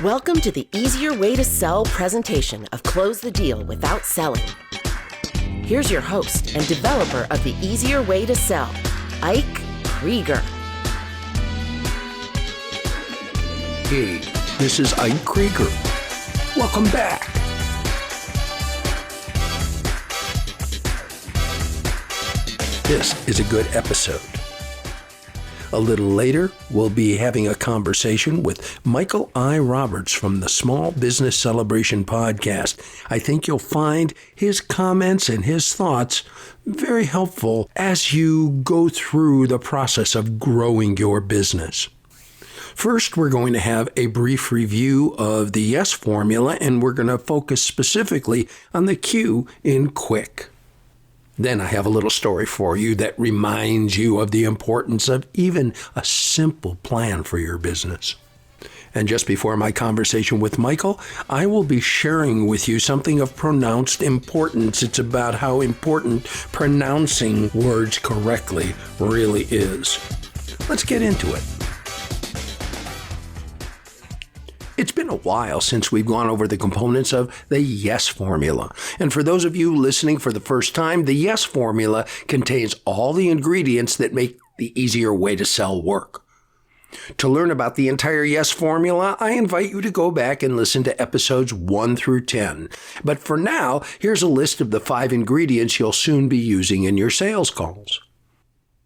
Welcome to the Easier Way to Sell presentation of Close the Deal Without Selling. Here's your host and developer of the Easier Way to Sell, Ike Krieger. Hey, this is Ike Krieger. Welcome back. This is a good episode. A little later, we'll be having a conversation with Michael I. Roberts from the Small Business Celebration podcast. I think you'll find his comments and his thoughts very helpful as you go through the process of growing your business. First, we're going to have a brief review of the YES formula, and we're going to focus specifically on the Q in QUIC. Then I have a little story for you that reminds you of the importance of even a simple plan for your business. And just before my conversation with Michael, I will be sharing with you something of pronounced importance. It's about how important pronouncing words correctly really is. Let's get into it. It's been a while since we've gone over the components of the YES formula. And for those of you listening for the first time, the YES formula contains all the ingredients that make the Easier Way to Sell work. To learn about the entire YES formula, I invite you to go back and listen to episodes 1 through 10. But for now, here's a list of the 5 ingredients you'll soon be using in your sales calls.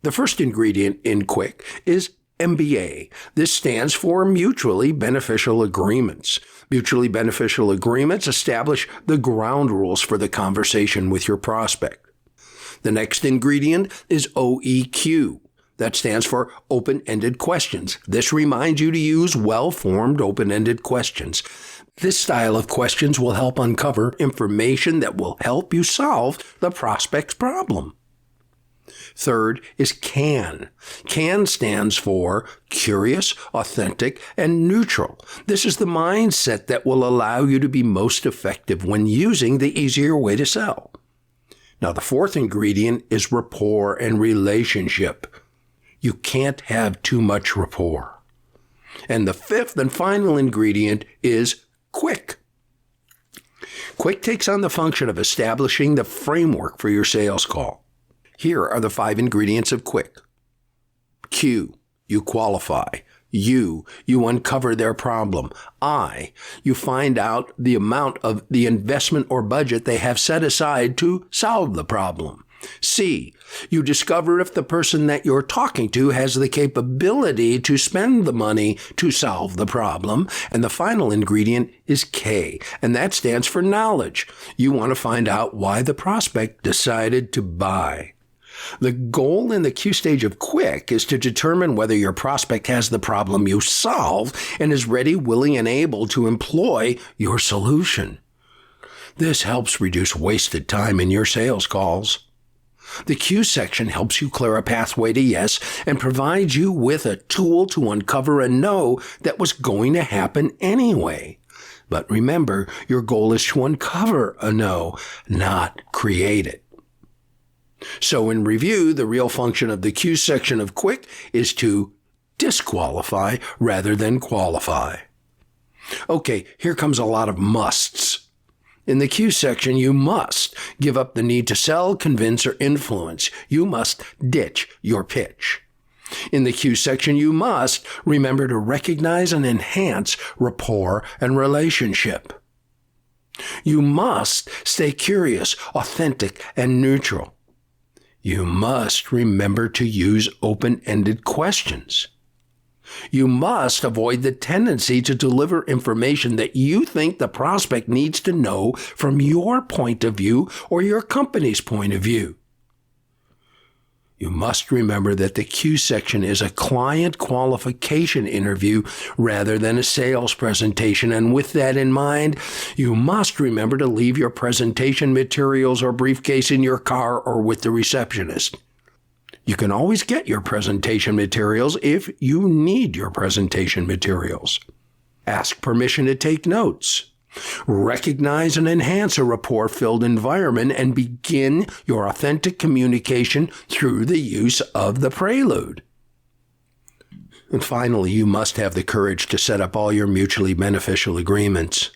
The first ingredient in QUIC is MBA. This stands for Mutually Beneficial Agreements. Mutually Beneficial Agreements establish the ground rules for the conversation with your prospect. The next ingredient is OEQ. That stands for Open-Ended Questions. This reminds you to use well-formed open-ended questions. This style of questions will help uncover information that will help you solve the prospect's problem. Third is CAN. CAN stands for Curious, Authentic, and Neutral. This is the mindset that will allow you to be most effective when using the Easier Way to Sell. Now, the fourth ingredient is rapport and relationship. You can't have too much rapport. And the fifth and final ingredient is QUIC. QUIC takes on the function of establishing the framework for your sales call. Here are the 5 ingredients of QUIC. Q, you qualify. U, you uncover their problem. I, you find out the amount of the investment or budget they have set aside to solve the problem. C, you discover if the person that you're talking to has the capability to spend the money to solve the problem. And the final ingredient is K, and that stands for knowledge. You want to find out why the prospect decided to buy. The goal in the Q stage of QUIC is to determine whether your prospect has the problem you solve and is ready, willing, and able to employ your solution. This helps reduce wasted time in your sales calls. The Q section helps you clear a pathway to yes and provides you with a tool to uncover a no that was going to happen anyway. But remember, your goal is to uncover a no, not create it. So in review, the real function of the Q section of QUIC is to disqualify rather than qualify. Okay, here comes a lot of musts. In the Q section, you must give up the need to sell, convince, or influence. You must ditch your pitch. In the Q section, you must remember to recognize and enhance rapport and relationship. You must stay curious, authentic, and neutral. You must remember to use open-ended questions. You must avoid the tendency to deliver information that you think the prospect needs to know from your point of view or your company's point of view. You must remember that the Q section is a client qualification interview rather than a sales presentation. And with that in mind, you must remember to leave your presentation materials or briefcase in your car or with the receptionist. You can always get your presentation materials if you need your presentation materials. Ask permission to take notes. Recognize and enhance a rapport-filled environment and begin your authentic communication through the use of the prelude. And finally, you must have the courage to set up all your mutually beneficial agreements.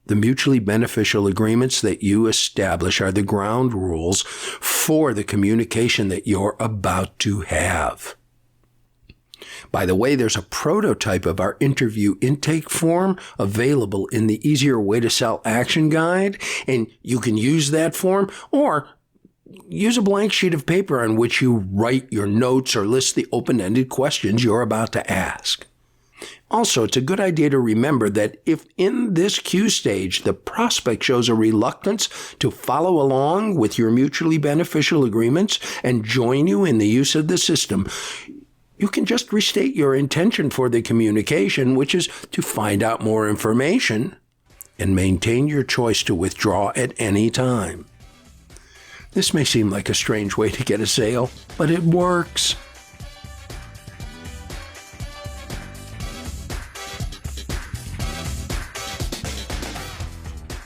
The mutually beneficial agreements that you establish are the ground rules for the communication that you're about to have. By the way, there's a prototype of our interview intake form available in the Easier Way to Sell Action Guide, and you can use that form or use a blank sheet of paper on which you write your notes or list the open-ended questions you're about to ask. Also, it's a good idea to remember that if in this Q stage the prospect shows a reluctance to follow along with your mutually beneficial agreements and join you in the use of the system, you can just restate your intention for the communication, which is to find out more information and maintain your choice to withdraw at any time. This may seem like a strange way to get a sale, but it works.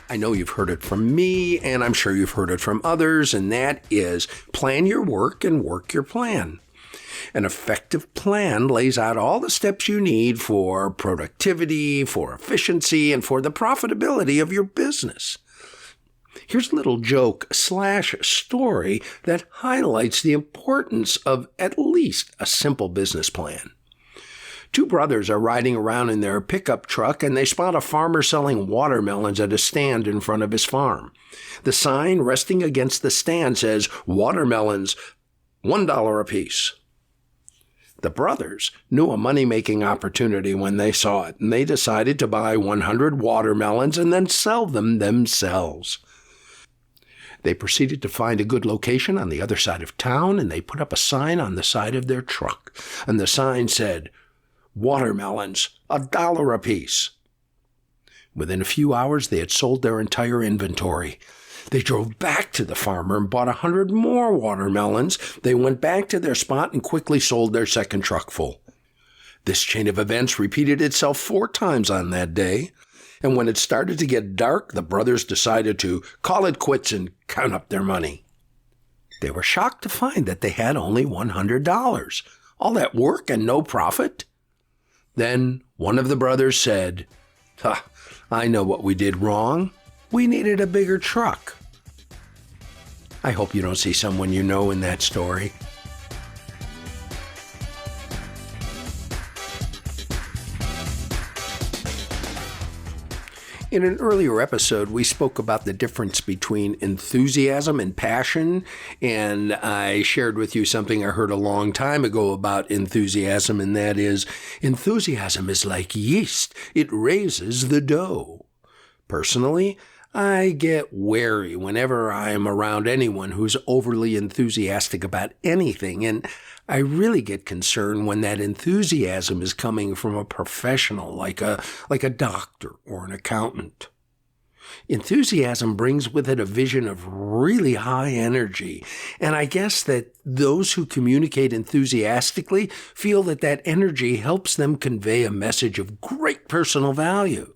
I know you've heard it from me, and I'm sure you've heard it from others, and that is plan your work and work your plan. An effective plan lays out all the steps you need for productivity, for efficiency, and for the profitability of your business. Here's a little joke/story that highlights the importance of at least a simple business plan. Two brothers are riding around in their pickup truck and they spot a farmer selling watermelons at a stand in front of his farm. The sign resting against the stand says, "Watermelons, $1 apiece." The brothers knew a money-making opportunity when they saw it, and they decided to buy 100 watermelons and then sell them themselves. They proceeded to find a good location on the other side of town, and they put up a sign on the side of their truck. And the sign said, "Watermelons, $1 apiece." Within a few hours, they had sold their entire inventory. They drove back to the farmer and bought 100 more watermelons. They went back to their spot and quickly sold their second truck full. This chain of events repeated itself 4 times on that day. And when it started to get dark, the brothers decided to call it quits and count up their money. They were shocked to find that they had only $100. All that work and no profit? Then one of the brothers said, "I know what we did wrong. We needed a bigger truck." I hope you don't see someone you know in that story. In an earlier episode, we spoke about the difference between enthusiasm and passion, and I shared with you something I heard a long time ago about enthusiasm, and that is, enthusiasm is like yeast. It raises the dough. Personally, I get wary whenever I am around anyone who's overly enthusiastic about anything, and I really get concerned when that enthusiasm is coming from a professional like a doctor or an accountant. Enthusiasm brings with it a vision of really high energy, and I guess that those who communicate enthusiastically feel that that energy helps them convey a message of great personal value.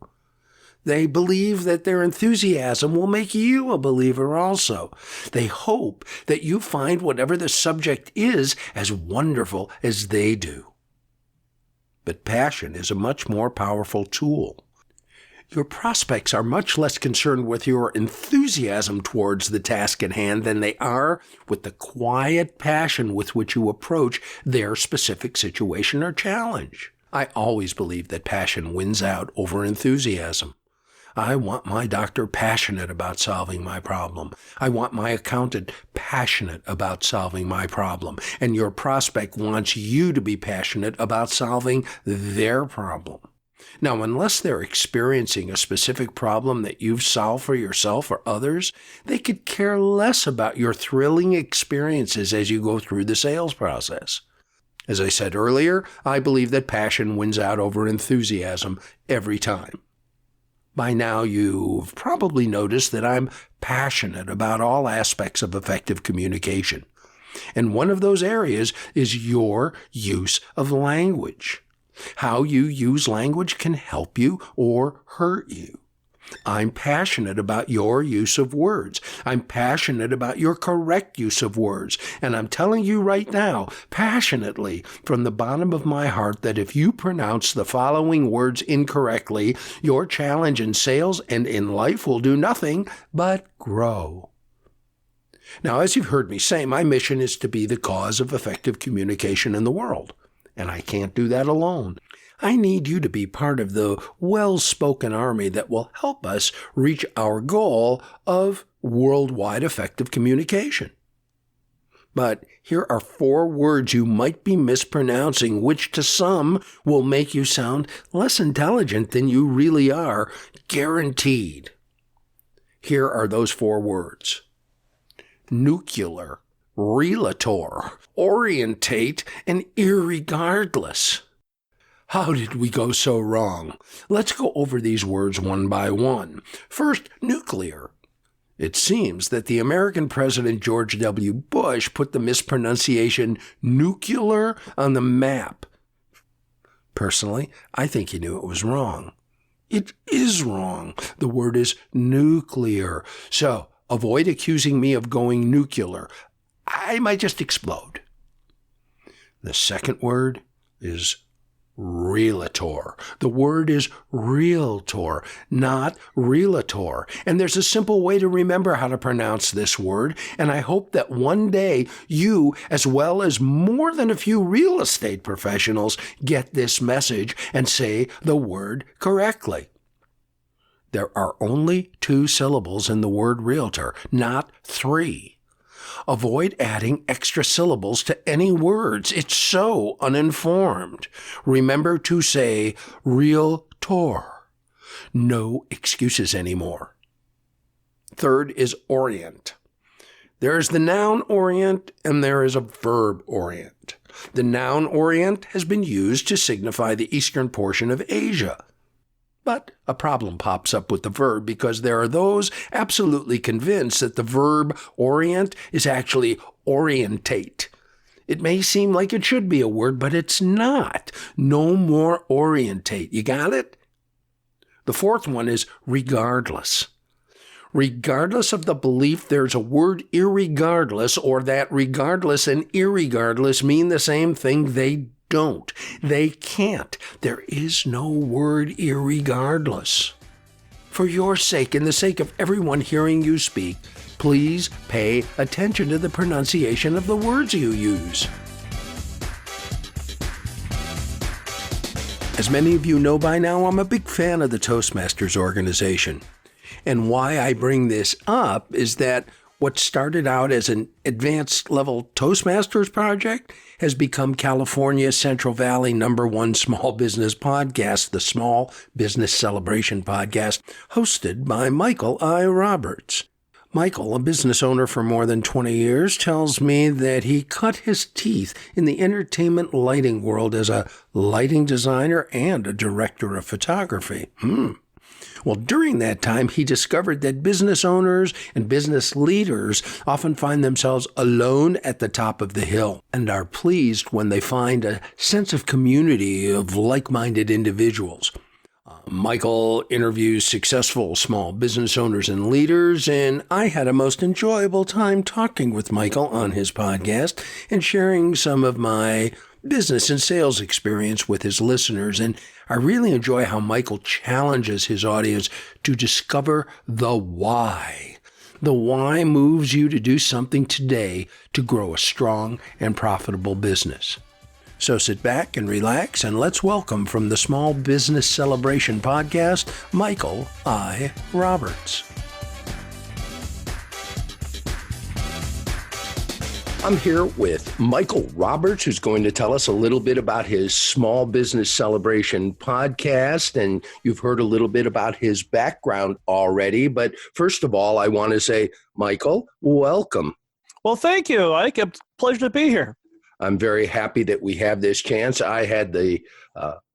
They believe that their enthusiasm will make you a believer also. They hope that you find whatever the subject is as wonderful as they do. But passion is a much more powerful tool. Your prospects are much less concerned with your enthusiasm towards the task at hand than they are with the quiet passion with which you approach their specific situation or challenge. I always believe that passion wins out over enthusiasm. I want my doctor passionate about solving my problem. I want my accountant passionate about solving my problem. And your prospect wants you to be passionate about solving their problem. Now, unless they're experiencing a specific problem that you've solved for yourself or others, they could care less about your thrilling experiences as you go through the sales process. As I said earlier, I believe that passion wins out over enthusiasm every time. By now, you've probably noticed that I'm passionate about all aspects of effective communication. And one of those areas is your use of language. How you use language can help you or hurt you. I'm passionate about your use of words. I'm passionate about your correct use of words. And I'm telling you right now, passionately, from the bottom of my heart, that if you pronounce the following words incorrectly, your challenge in sales and in life will do nothing but grow. Now, as you've heard me say, my mission is to be the cause of effective communication in the world. And I can't do that alone. I need you to be part of the well-spoken army that will help us reach our goal of worldwide effective communication. But here are 4 words you might be mispronouncing, which to some will make you sound less intelligent than you really are, guaranteed. Here are those 4 words: nuclear, relator, orientate, and irregardless. How did we go so wrong? Let's go over these words one by one. First, nuclear. It seems that the American President George W. Bush put the mispronunciation nuclear on the map. Personally, I think he knew it was wrong. It is wrong. The word is nuclear. So, avoid accusing me of going nuclear. I might just explode. The second word is realtor. The word is realtor, not realtor. And there's a simple way to remember how to pronounce this word, and I hope that one day you, as well as more than a few real estate professionals, get this message and say the word correctly. There are only 2 syllables in the word realtor, not 3. Avoid adding extra syllables to any words. It's so uninformed. Remember to say realtor. No excuses anymore. Third is orient. There is the noun orient and there is a verb orient. The noun orient has been used to signify the eastern portion of Asia. But a problem pops up with the verb because there are those absolutely convinced that the verb orient is actually orientate. It may seem like it should be a word, but it's not. No more orientate. You got it? The fourth one is regardless. Regardless of the belief there's a word irregardless, or that regardless and irregardless mean the same thing, they don't. They can't. There is no word irregardless. For your sake and the sake of everyone hearing you speak, please pay attention to the pronunciation of the words you use. As many of you know by now, I'm a big fan of the Toastmasters organization. And why I bring this up is that what started out as an advanced level Toastmasters project has become California's Central Valley #1 small business podcast, the Small Business Celebration Podcast, hosted by Michael I. Roberts. Michael, a business owner for more than 20 years, tells me that he cut his teeth in the entertainment lighting world as a lighting designer and a director of photography. Well, during that time, he discovered that business owners and business leaders often find themselves alone at the top of the hill and are pleased when they find a sense of community of like-minded individuals. Michael interviews successful small business owners and leaders, and I had a most enjoyable time talking with Michael on his podcast and sharing some of my business and sales experience with his listeners. And I really enjoy how Michael challenges his audience to discover the why. The why moves you to do something today to grow a strong and profitable business. So sit back and relax, and let's welcome from the Small Business Celebration Podcast, Michael I. Roberts. I'm here with Michael Roberts, who's going to tell us a little bit about his Small Business Celebration podcast. And you've heard a little bit about his background already. But first of all, I want to say, Michael, welcome. Well, thank you, Ike. It's a pleasure to be here. I'm very happy that we have this chance. I had the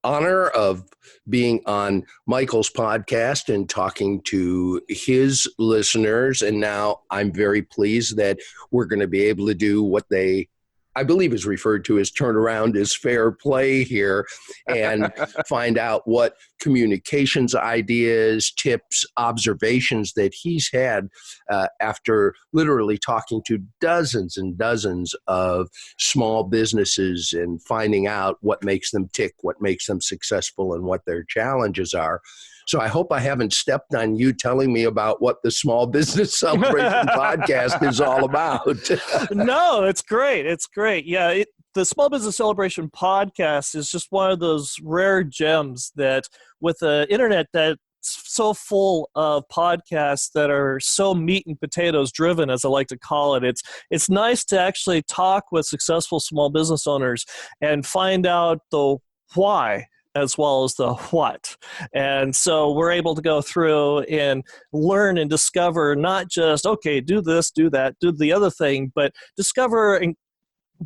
honor of being on Michael's podcast and talking to his listeners. And now I'm very pleased that we're going to be able to do what they I believe is referred to as turnaround is fair play here, and find out what communications ideas, tips, observations that he's had after literally talking to dozens and dozens of small businesses and finding out what makes them tick, what makes them successful, and what their challenges are. So I hope I haven't stepped on you telling me about what the Small Business Celebration podcast is all about. No, it's great. It's great. Yeah, the Small Business Celebration podcast is just one of those rare gems that with the internet that's so full of podcasts that are so meat and potatoes driven, as I like to call it. It's nice to actually talk with successful small business owners and find out the why as well as the what. And so we're able to go through and learn and discover not just, okay, do this, do that, do the other thing, but discover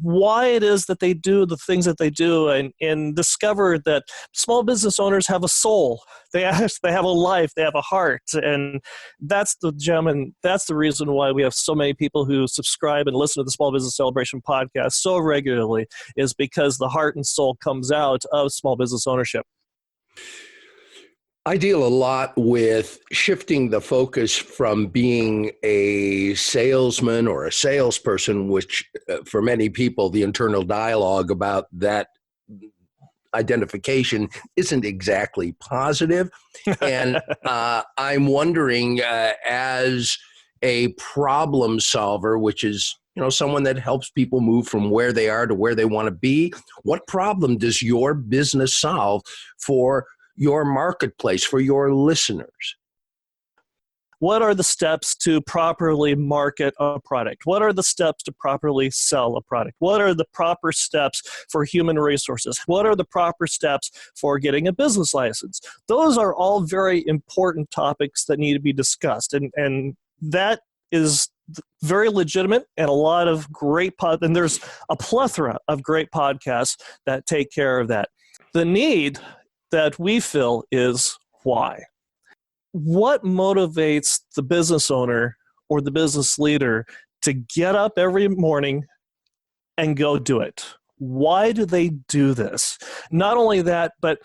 why it is that they do the things that they do, and discover that small business owners have a soul. They have a life, they have a heart, and that's the gem, and that's the reason why we have so many people who subscribe and listen to the Small Business Celebration podcast so regularly, is because the heart and soul comes out of small business ownership. I deal a lot with shifting the focus from being a salesman or a salesperson, which for many people, the internal dialogue about that identification isn't exactly positive. And I'm wondering, as a problem solver, which is someone that helps people move from where they are to where they want to be, what problem does your business solve for your marketplace, for your listeners? What are the steps to properly market a product? What are the steps to properly sell a product? What are the proper steps for human resources? What are the proper steps for getting a business license? Those are all very important topics that need to be discussed. And that is very legitimate, and a lot of great and there's a plethora of great podcasts that take care of that. The need that we feel is why. What motivates the business owner or the business leader to get up every morning and go do it? Why do they do this? Not only that, but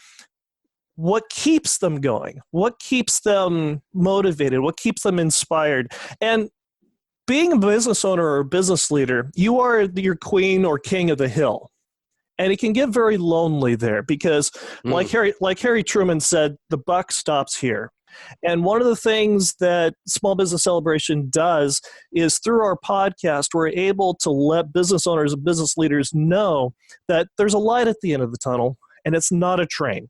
what keeps them going? What keeps them motivated? What keeps them inspired? And being a business owner or a business leader, you are your queen or king of the hill. And it can get very lonely there because, like Harry Truman said, the buck stops here. And one of the things that Small Business Celebration does is through our podcast, we're able to let business owners and business leaders know that there's a light at the end of the tunnel, and it's not a train.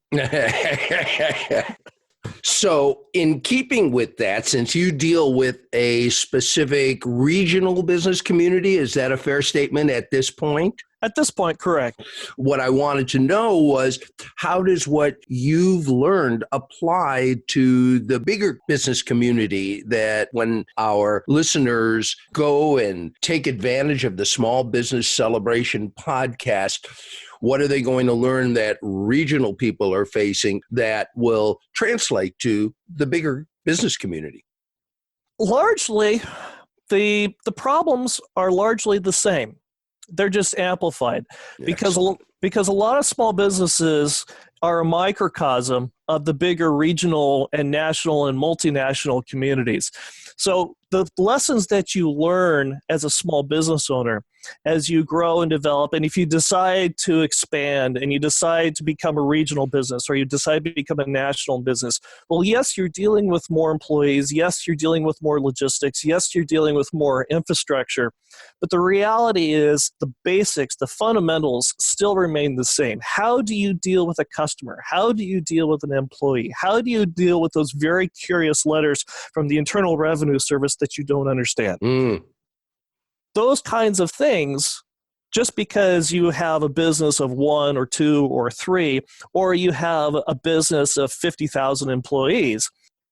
So in keeping with that, since you deal with a specific regional business community, is that a fair statement at this point? At this point, correct. What I wanted to know was, how does what you've learned apply to the bigger business community, that when our listeners go and take advantage of the Small Business Celebration podcast, what are they going to learn that regional people are facing that will translate to the bigger business community? Largely, the problems are largely the same. They're just amplified because a lot of small businesses are a microcosm of the bigger regional and national and multinational communities. So the lessons that you learn as a small business owner, as you grow and develop, and if you decide to expand and you decide to become a regional business or you decide to become a national business, well, yes, you're dealing with more employees. Yes, you're dealing with more logistics. Yes, you're dealing with more infrastructure. But the reality is the basics, the fundamentals still remain the same. How do you deal with a customer? How do you deal with an employee? How do you deal with those very curious letters from the Internal Revenue Service that you don't understand? Those kinds of things, just because you have a business of 1 or 2 or 3, or you have a business of 50,000 employees,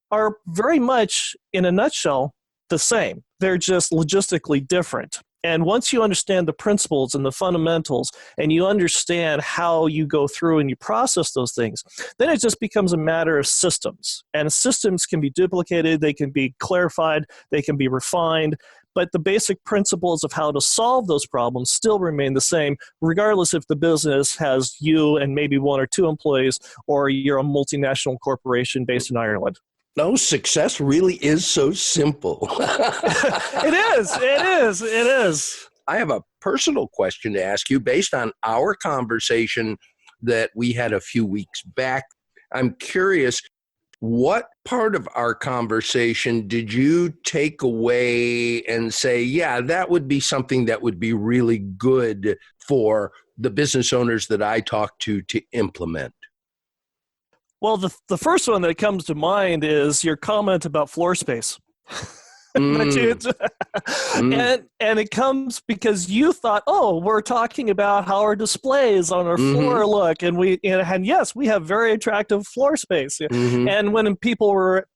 are very much, in a nutshell, the same. They're just logistically different. And once you understand the principles and the fundamentals, and you understand how you go through and you process those things, then it just becomes a matter of systems. And systems can be duplicated, they can be clarified, they can be refined, but the basic principles of how to solve those problems still remain the same, regardless if the business has you and maybe one or two employees, or you're a multinational corporation based in Ireland. No, success really is so simple. It is. I have a personal question to ask you based on our conversation that we had a few weeks back. I'm curious, what part of our conversation did you take away and say, yeah, that would be something that would be really good for the business owners that I talk to implement? Well, the first one that comes to mind is your comment about Floorspace. And it comes because you thought, oh, we're talking about how our displays on our floor look, and yes, we have very attractive floor space. And when people were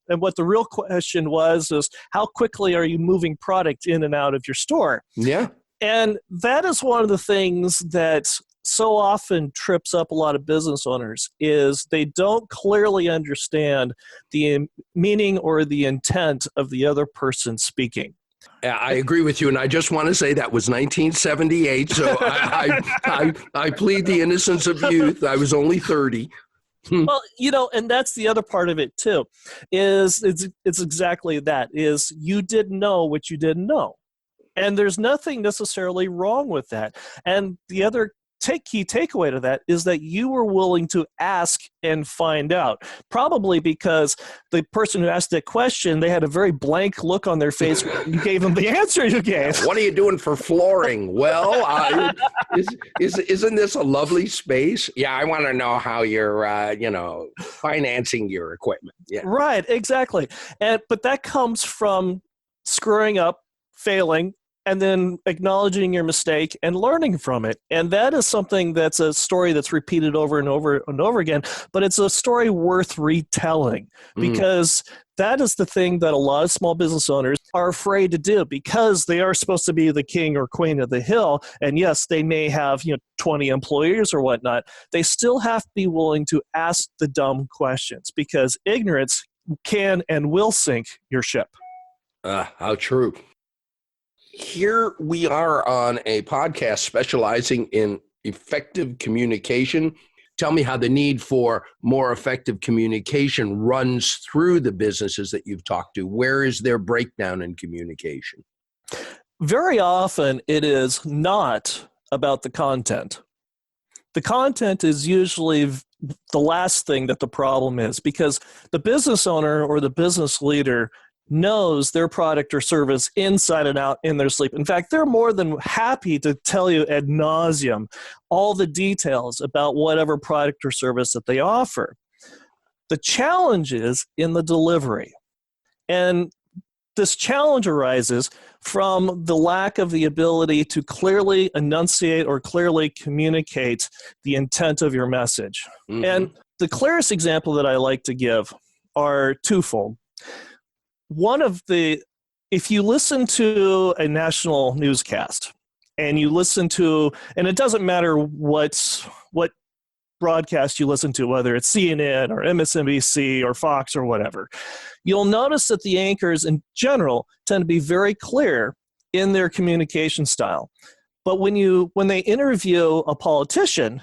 and what the real question was is how quickly are you moving product in and out of your store? Yeah. And that is one of the things that so often trips up a lot of business owners is they don't clearly understand the meaning or the intent of the other person speaking. I agree with you, and I just want to say that was 1978, so I plead the innocence of youth. I was only 30. Well, and that's the other part of it too, is it's exactly that, is you didn't know what you didn't know. And there's nothing necessarily wrong with that. And the other key takeaway to that is that you were willing to ask and find out, probably because the person who asked that question, they had a very blank look on their face when you gave them the answer you gave. What are you doing for flooring? Well, isn't this a lovely space? Yeah, I want to know how you're, financing your equipment. Yeah. Right, exactly. But that comes from screwing up, failing, and then acknowledging your mistake and learning from it. And that is something that's a story that's repeated over and over and over again, but it's a story worth retelling because that is the thing that a lot of small business owners are afraid to do because they are supposed to be the king or queen of the hill. And yes, they may have 20 employees or whatnot. They still have to be willing to ask the dumb questions because ignorance can and will sink your ship. How true. Here we are on a podcast specializing in effective communication. Tell me how the need for more effective communication runs through the businesses that you've talked to. Where is their breakdown in communication? Very often it is not about the content. The content is usually the last thing that the problem is because the business owner or the business leader knows their product or service inside and out in their sleep. In fact, they're more than happy to tell you ad nauseum all the details about whatever product or service that they offer. The challenge is in the delivery. And this challenge arises from the lack of the ability to clearly enunciate or clearly communicate the intent of your message. And the clearest example that I like to give are twofold. If you listen to a national newscast and you listen to, and it doesn't matter what broadcast you listen to, whether it's CNN or MSNBC or Fox or whatever, you'll notice that the anchors in general tend to be very clear in their communication style. But when they interview a politician,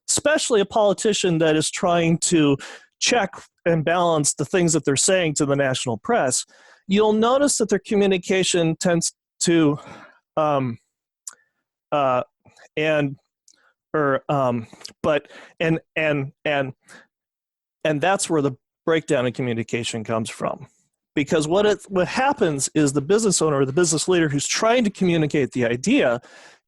especially a politician that is trying to check and balance the things that they're saying to the national press, you'll notice that their communication tends to and that's where the breakdown in communication comes from. Because what happens is the business owner or the business leader who's trying to communicate the idea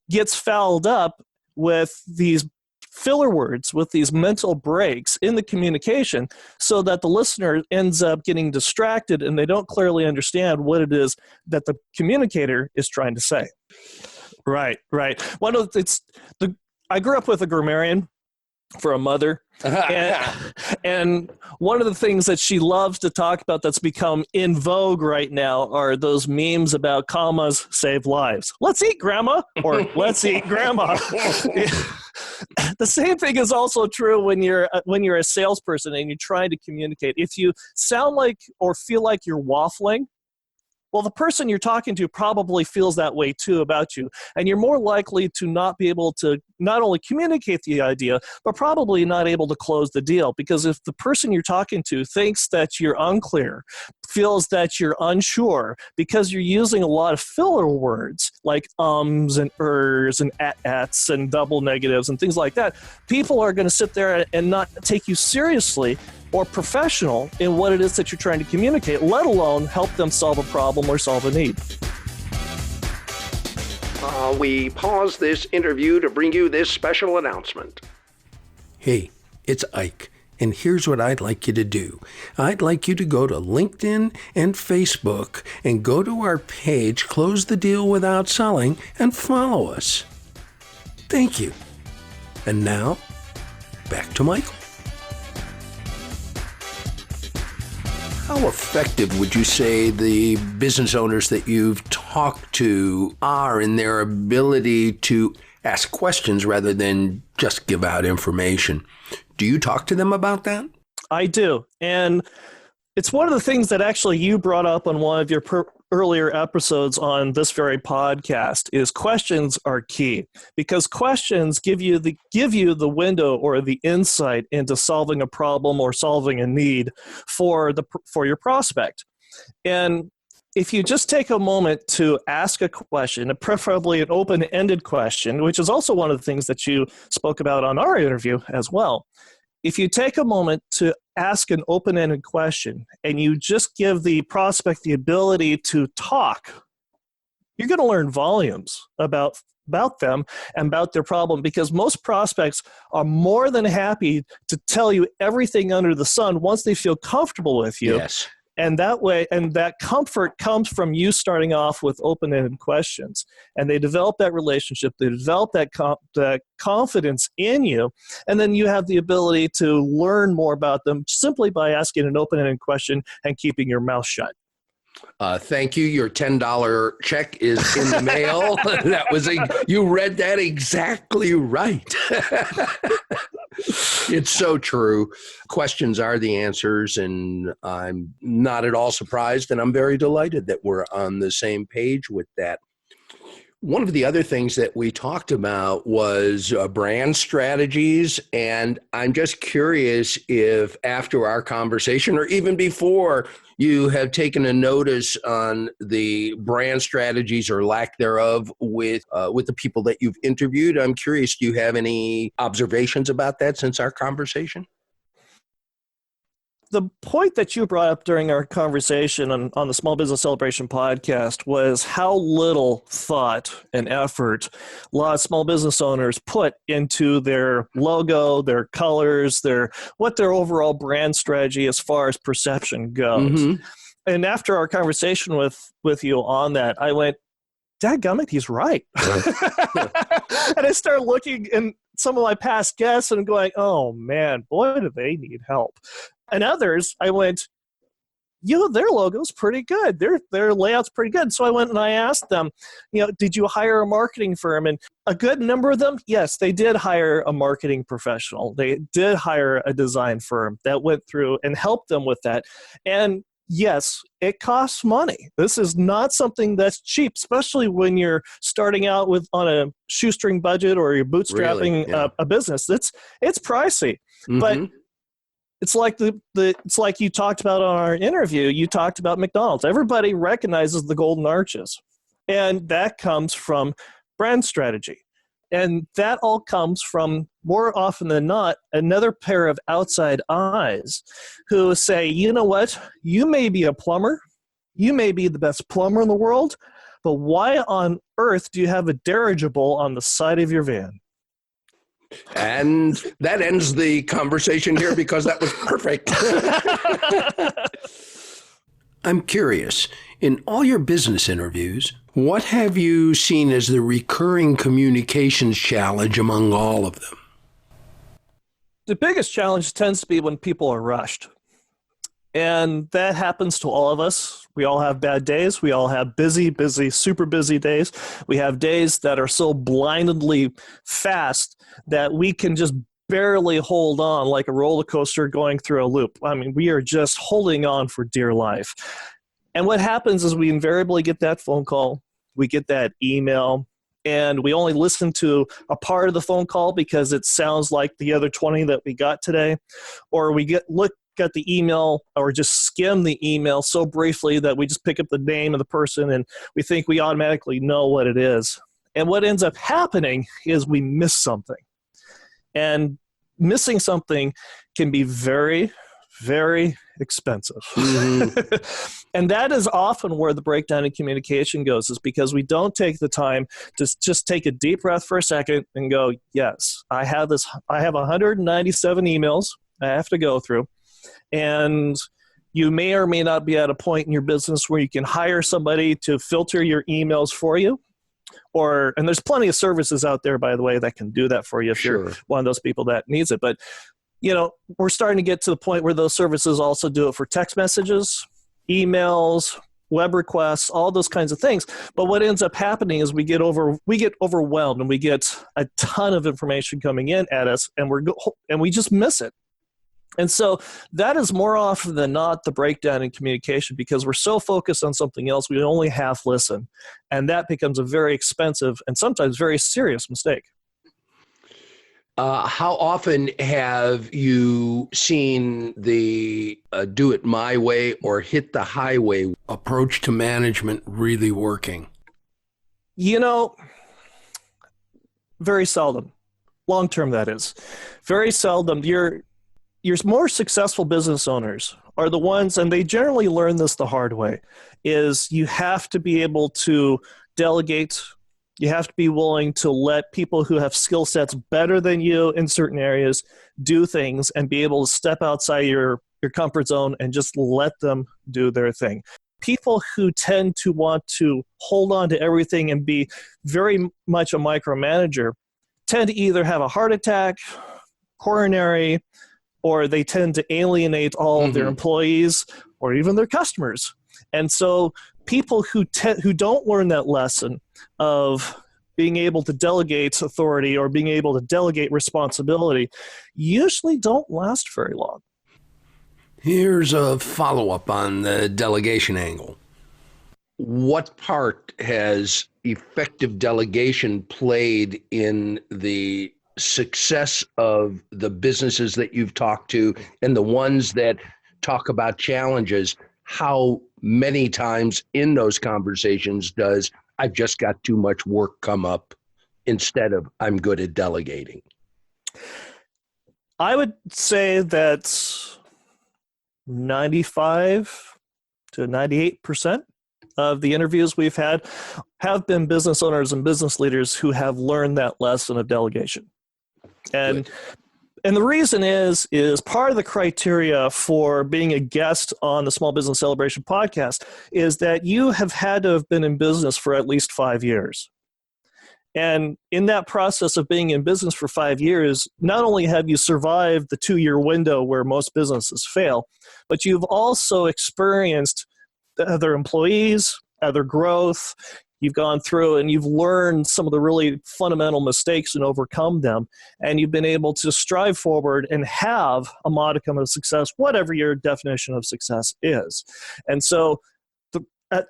gets fouled up with these filler words, with these mental breaks in the communication, so that the listener ends up getting distracted and they don't clearly understand what it is that the communicator is trying to say. Right. I grew up with a grammarian for a mother, and one of the things that she loves to talk about that's become in vogue right now are those memes about commas save lives. Let's eat, Grandma, or let's eat, Grandma. The same thing is also true when you're a salesperson and you're trying to communicate. If you sound like or feel like you're waffling, Well, the person you're talking to probably feels that way too about you. And you're more likely to not be able to not only communicate the idea, but probably not able to close the deal. Because if the person you're talking to thinks that you're unclear, feels that you're unsure, because you're using a lot of filler words like ums and ers and ats and double negatives and things like that, people are going to sit there and not take you seriously or professional in what it is that you're trying to communicate, let alone help them solve a problem or solve a need. We pause this interview to bring you this special announcement. Hey, it's Ike, and here's what I'd like you to do. I'd like you to go to LinkedIn and Facebook and go to our page, Close the Deal Without Selling, and follow us. Thank you. And now, back to Michael. How effective would you say the business owners that you've talked to are in their ability to ask questions rather than just give out information? Do you talk to them about that? I do. And it's one of the things that actually you brought up on one of your earlier episodes on this very podcast is questions are key, because questions give you the window or the insight into solving a problem or solving a need for your prospect. And if you just take a moment to ask a question, preferably an open-ended question, which is also one of the things that you spoke about on our interview as well. If you take a moment to ask an open-ended question and you just give the prospect the ability to talk, you're going to learn volumes about them and about their problem, because most prospects are more than happy to tell you everything under the sun once they feel comfortable with you. Yes. And that way, and that comfort comes from you starting off with open-ended questions. And they develop that relationship, they develop that confidence in you, and then you have the ability to learn more about them simply by asking an open-ended question and keeping your mouth shut. Thank you. Your $10 check is in the mail. You read that exactly right. It's so true. Questions are the answers, and I'm not at all surprised, and I'm very delighted that we're on the same page with that. One of the other things that we talked about was brand strategies, and I'm just curious if after our conversation or even before, you have taken a notice on the brand strategies or lack thereof with the people that you've interviewed. I'm curious, do you have any observations about that since our conversation? The point that you brought up during our conversation on the Small Business Celebration podcast was how little thought and effort a lot of small business owners put into their logo, their colors, what their overall brand strategy as far as perception goes. Mm-hmm. And after our conversation with you on that, I went, dadgummit, he's right. And I started looking in some of my past guests and going, oh man, boy, do they need help. And others, I went, their logo's pretty good. Their layout's pretty good. So I went and I asked them, did you hire a marketing firm? And a good number of them, yes, they did hire a marketing professional. They did hire a design firm that went through and helped them with that. And yes, it costs money. This is not something that's cheap, especially when you're starting out on a shoestring budget or you're bootstrapping a business. It's pricey, mm-hmm. But it's like it's like you talked about on our interview. You talked about McDonald's. Everybody recognizes the golden arches, and that comes from brand strategy. And that all comes from, more often than not, another pair of outside eyes who say, you know what, you may be a plumber, you may be the best plumber in the world, but why on earth do you have a dirigible on the side of your van? And that ends the conversation here because that was perfect. I'm curious, in all your business interviews, what have you seen as the recurring communications challenge among all of them? The biggest challenge tends to be when people are rushed. And that happens to all of us. We all have bad days. We all have busy, super busy days. We have days that are so blindingly fast that we can just barely hold on like a roller coaster going through a loop. I mean, we are just holding on for dear life. And what happens is we invariably get that phone call, we get that email, and we only listen to a part of the phone call because it sounds like the other 20 that we got today, or we look at the email or just skim the email so briefly that we just pick up the name of the person and we think we automatically know what it is. And what ends up happening is we miss something. And missing something can be very, very expensive. And that is often where the breakdown in communication goes, is because we don't take the time to just take a deep breath for a second and go, yes, I have 197 emails I have to go through. And you may or may not be at a point in your business where you can hire somebody to filter your emails for you. And there's plenty of services out there, by the way, that can do that for you if you're one of those people that needs it. But, we're starting to get to the point where those services also do it for text messages, emails, web requests, all those kinds of things. But what ends up happening is we get overwhelmed and we get a ton of information coming in at us, and we just miss it. And so that is more often than not the breakdown in communication, because we're so focused on something else, we only half listen. And that becomes a very expensive and sometimes very serious mistake. How often have you seen the do it my way or hit the highway approach to management really working? Very seldom. Long term, that is. Very seldom. Your more successful business owners are the ones, and they generally learn this the hard way, is you have to be able to delegate. You have to be willing to let people who have skill sets better than you in certain areas do things and be able to step outside your comfort zone and just let them do their thing. People who tend to want to hold on to everything and be very much a micromanager tend to either have a heart attack, coronary, or they tend to alienate all of their employees or even their customers. And so people who don't learn that lesson of being able to delegate authority or being able to delegate responsibility usually don't last very long. Here's a follow-up on the delegation angle. What part has effective delegation played in the success of the businesses that you've talked to and the ones that talk about challenges? How many times in those conversations does I've just got too much work come up instead of I'm good at delegating? I would say that 95 to 98% of the interviews we've had have been business owners and business leaders who have learned that lesson of delegation. And the reason is part of the criteria for being a guest on the Small Business Celebration podcast is that you have had to have been in business for at least 5 years. And in that process of being in business for 5 years, not only have you survived the 2-year window where most businesses fail, but you've also experienced other employees, other growth. You've gone through and you've learned some of the really fundamental mistakes and overcome them. And you've been able to strive forward and have a modicum of success, whatever your definition of success is. And so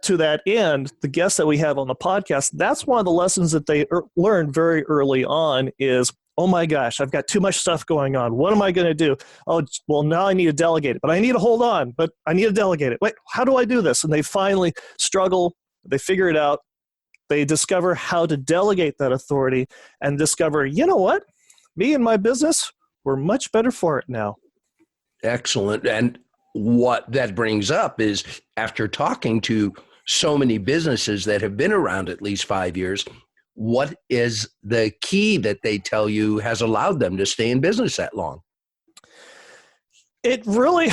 to that end, the guests that we have on the podcast, that's one of the lessons that they learned very early on is, oh my gosh, I've got too much stuff going on. What am I going to do? Oh, well, now I need to delegate it, but I need to hold on, but I need to delegate it. Wait, how do I do this? And they finally struggle. They figure it out. They discover how to delegate that authority and discover, you know what? Me and my business, we're much better for it now. Excellent. And what that brings up is after talking to so many businesses that have been around at least 5 years, what is the key that they tell you has allowed them to stay in business that long? It really...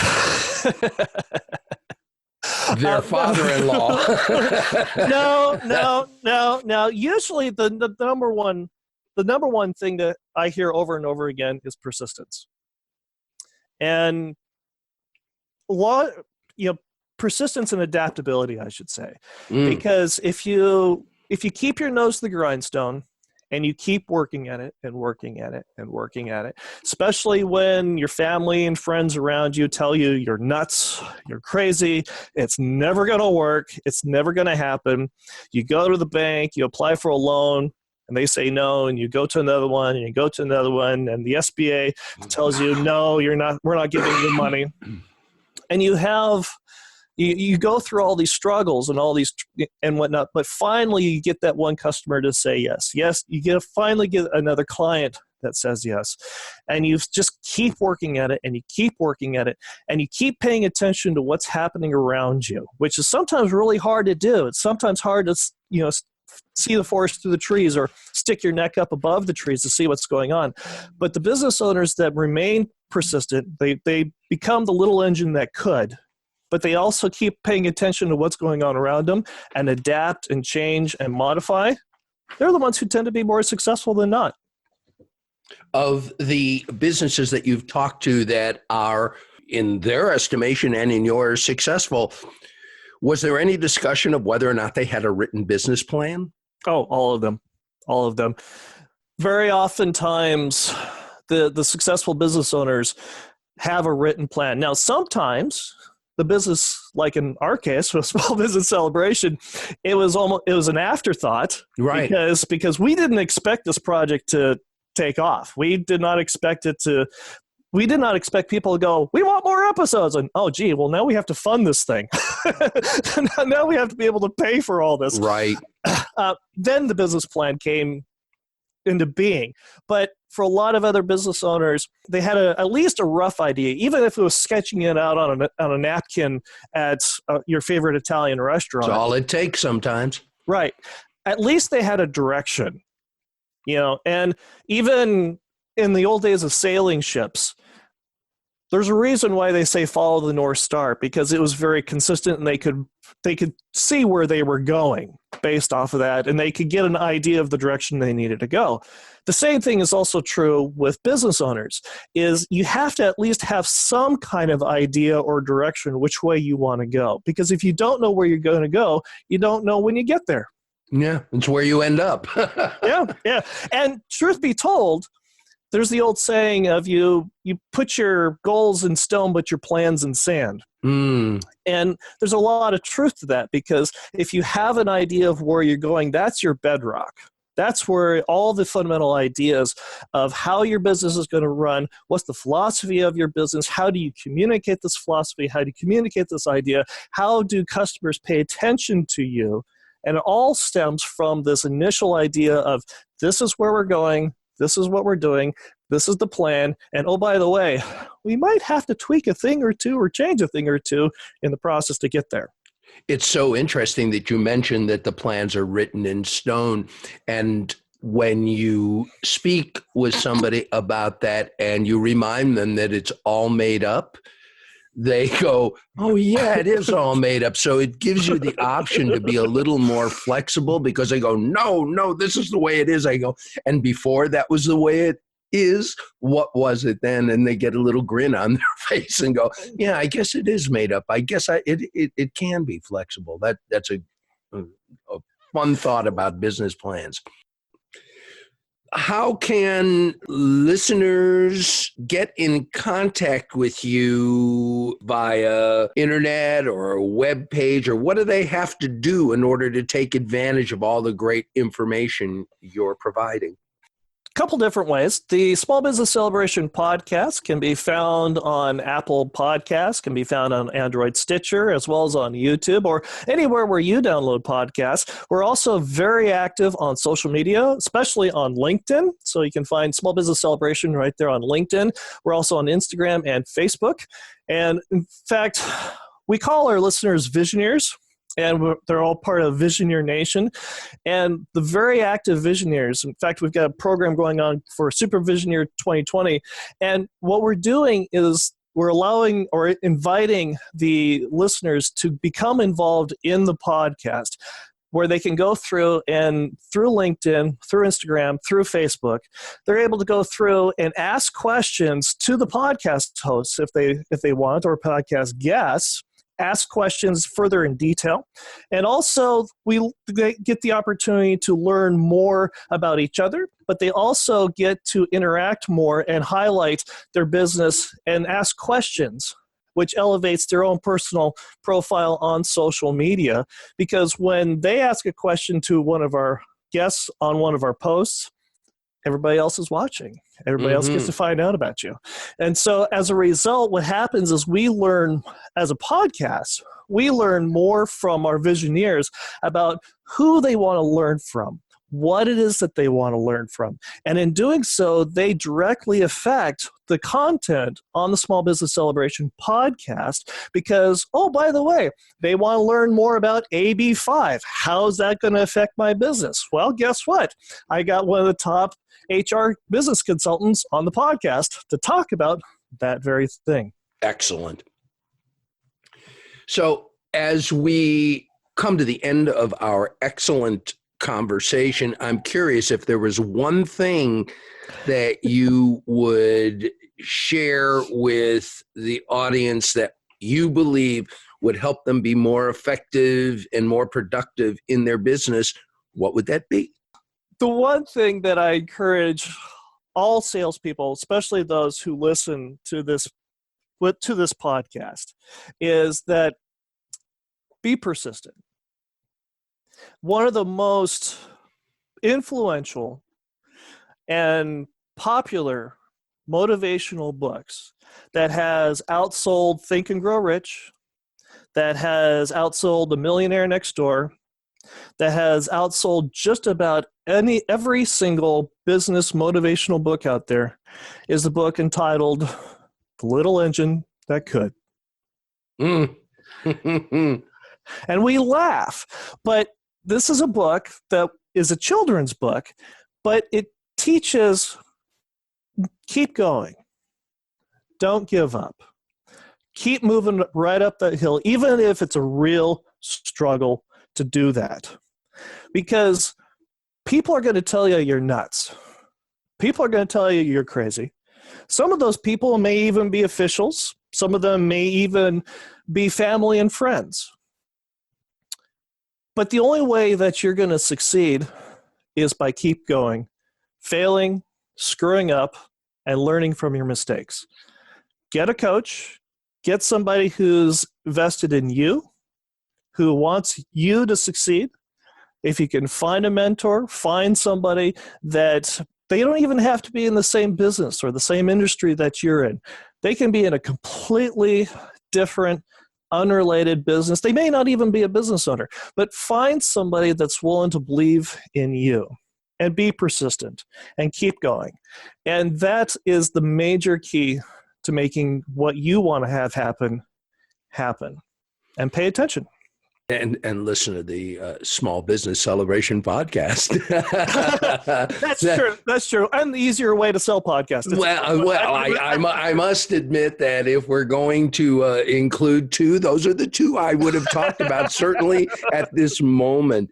Their father-in-law. No. Usually the number one thing that I hear over and over again is persistence. And persistence and adaptability, I should say. Because if you keep your nose to the grindstone and you keep working at it and working at it and working at it, especially when your family and friends around you tell you you're nuts, you're crazy, it's never going to work, it's never going to happen. You go to the bank, you apply for a loan, and they say no, and you go to another one, and you go to another one, and the SBA tells you, no, we're not giving you money. And you go through all these struggles and all these and whatnot, but finally you get that one customer to say yes. Yes, you finally get another client that says yes. And you just keep working at it, and you keep working at it, and you keep paying attention to what's happening around you, which is sometimes really hard to do. It's sometimes hard to, see the forest through the trees or stick your neck up above the trees to see what's going on. But the business owners that remain persistent, they become the little engine that could, but they also keep paying attention to what's going on around them and adapt and change and modify. They're the ones who tend to be more successful than not. Of the businesses that you've talked to that are, in their estimation and in yours, successful, was there any discussion of whether or not they had a written business plan? Oh, all of them. All of them. Very oftentimes, the successful business owners have a written plan. Now, sometimes the business, like in our case, with Small Business Celebration, it was an afterthought, right? Because we didn't expect this project to take off. We did not expect people to go, we want more episodes. And, oh, gee, well, now we have to fund this thing. Now we have to be able to pay for all this. Right. Then the business plan came into being. But for a lot of other business owners, they had at least a rough idea, even if it was sketching it out on a napkin at your favorite Italian restaurant. That's all it takes sometimes. Right. At least they had a direction, and even in the old days of sailing ships, there's a reason why they say follow the North Star, because it was very consistent, and they could see where they were going based off of that, and they could get an idea of the direction they needed to go. The same thing is also true with business owners, is you have to at least have some kind of idea or direction which way you want to go, because if you don't know where you're going to go, you don't know when you get there. Yeah, it's where you end up. Yeah. And truth be told, there's the old saying of you put your goals in stone, but your plans in sand. And there's a lot of truth to that, because if you have an idea of where you're going, that's your bedrock. That's where all the fundamental ideas of how your business is going to run, what's the philosophy of your business, how do you communicate this philosophy, how do you communicate this idea, how do customers pay attention to you? And it all stems from this initial idea of this is where we're going, this is what we're doing, this is the plan, and oh, by the way, we might have to tweak a thing or two or change a thing or two in the process to get there. It's so interesting that you mentioned that the plans are written in stone. And when you speak with somebody about that and you remind them that it's all made up, they go, oh, yeah, it is all made up. So it gives you the option to be a little more flexible, because they go, no, this is the way it is. I go, and before that was the way it is, what was it then? And they get a little grin on their face and go, yeah, I guess it is made up. I guess it can be flexible. That's a fun thought about business plans. How can listeners get in contact with you via internet or a web page, or what do they have to do in order to take advantage of all the great information you're providing? Couple different ways. The Small Business Celebration podcast can be found on Apple Podcasts, can be found on Android Stitcher, as well as on YouTube or anywhere where you download podcasts. We're also very active on social media, especially on LinkedIn. So you can find Small Business Celebration right there on LinkedIn. We're also on Instagram and Facebook. And in fact, we call our listeners Visioneers. And they're all part of Visioneer Nation. And the very active Visioneers, in fact, we've got a program going on for Super Visioneer 2020. And what we're doing is we're allowing or inviting the listeners to become involved in the podcast, where they can go through and through LinkedIn, through Instagram, through Facebook, they're able to go through and ask questions to the podcast hosts if they want, or podcast guests, ask questions further in detail. And also, we get the opportunity to learn more about each other, but they also get to interact more and highlight their business and ask questions, which elevates their own personal profile on social media. Because when they ask a question to one of our guests on one of our posts, everybody else is watching. Everybody else gets to find out about you. And so as a result, what happens is we learn, as a podcast, we learn more from our visioneers about who they want to learn from, what it is that they want to learn from. And in doing so, they directly affect the content on the Small Business Celebration podcast because, oh, by the way, they want to learn more about AB5. How's that going to affect my business? Well, guess what? I got one of the top HR business consultants on the podcast to talk about that very thing. Excellent. So as we come to the end of our excellent conversation, I'm curious if there was one thing that you would share with the audience that you believe would help them be more effective and more productive in their business. What would that be? The one thing that I encourage all salespeople, especially those who listen to this podcast, is that be persistent. One of the most influential and popular motivational books that has outsold Think and Grow Rich, that has outsold The Millionaire Next Door, that has outsold just about every single business motivational book out there is the book entitled The Little Engine That Could. And we laugh, but this is a book that is a children's book, but it teaches keep going. Don't give up. Keep moving right up that hill, even if it's a real struggle to do that. Because people are going to tell you you're nuts. People are going to tell you you're crazy. Some of those people may even be officials. Some of them may even be family and friends. But the only way that you're going to succeed is by keep going, failing, screwing up, and learning from your mistakes. Get a coach. Get somebody who's vested in you, who wants you to succeed. If you can find a mentor, find somebody that they don't even have to be in the same business or the same industry that you're in. They can be in a completely different, unrelated business. They may not even be a business owner, but find somebody that's willing to believe in you and be persistent and keep going. And that is the major key to making what you want to have happen. And pay attention. And listen to the Small Business Celebration podcast. That's true. And the Easier Way to Sell podcast. I must admit that if we're going to include two, those are the two I would have talked about, certainly at this moment.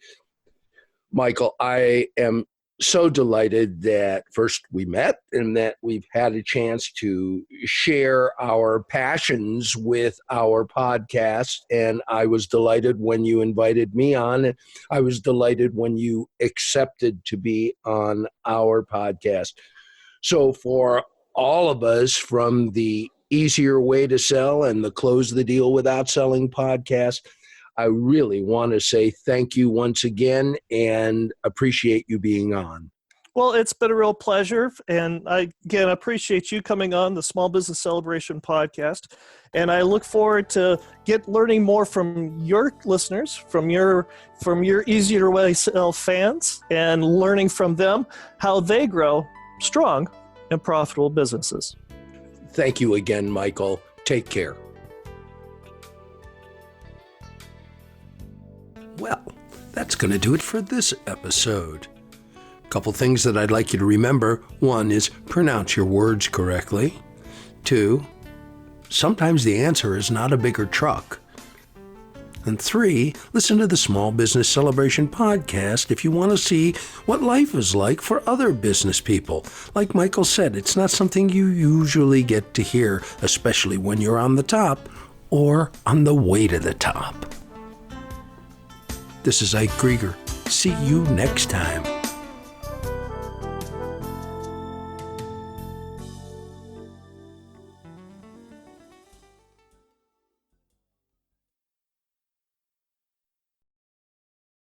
Michael, I am so delighted that first we met and that we've had a chance to share our passions with our podcast. And I was delighted when you invited me on. And I was delighted when you accepted to be on our podcast. So for all of us from the Easier Way to Sell and the Close the Deal Without Selling podcast, I really want to say thank you once again and appreciate you being on. Well, it's been a real pleasure. And I, again, appreciate you coming on the Small Business Celebration podcast. And I look forward to learning more from your listeners, from your Easier Way to Sell fans, and learning from them how they grow strong and profitable businesses. Thank you again, Michael. Take care. Well, that's going to do it for this episode. A couple things that I'd like you to remember. One is pronounce your words correctly. Two, sometimes the answer is not a bigger truck. And three, listen to the Small Business Celebration podcast if you want to see what life is like for other business people. Like Michael said, it's not something you usually get to hear, especially when you're on the top or on the way to the top. This is Ike Krieger. See you next time.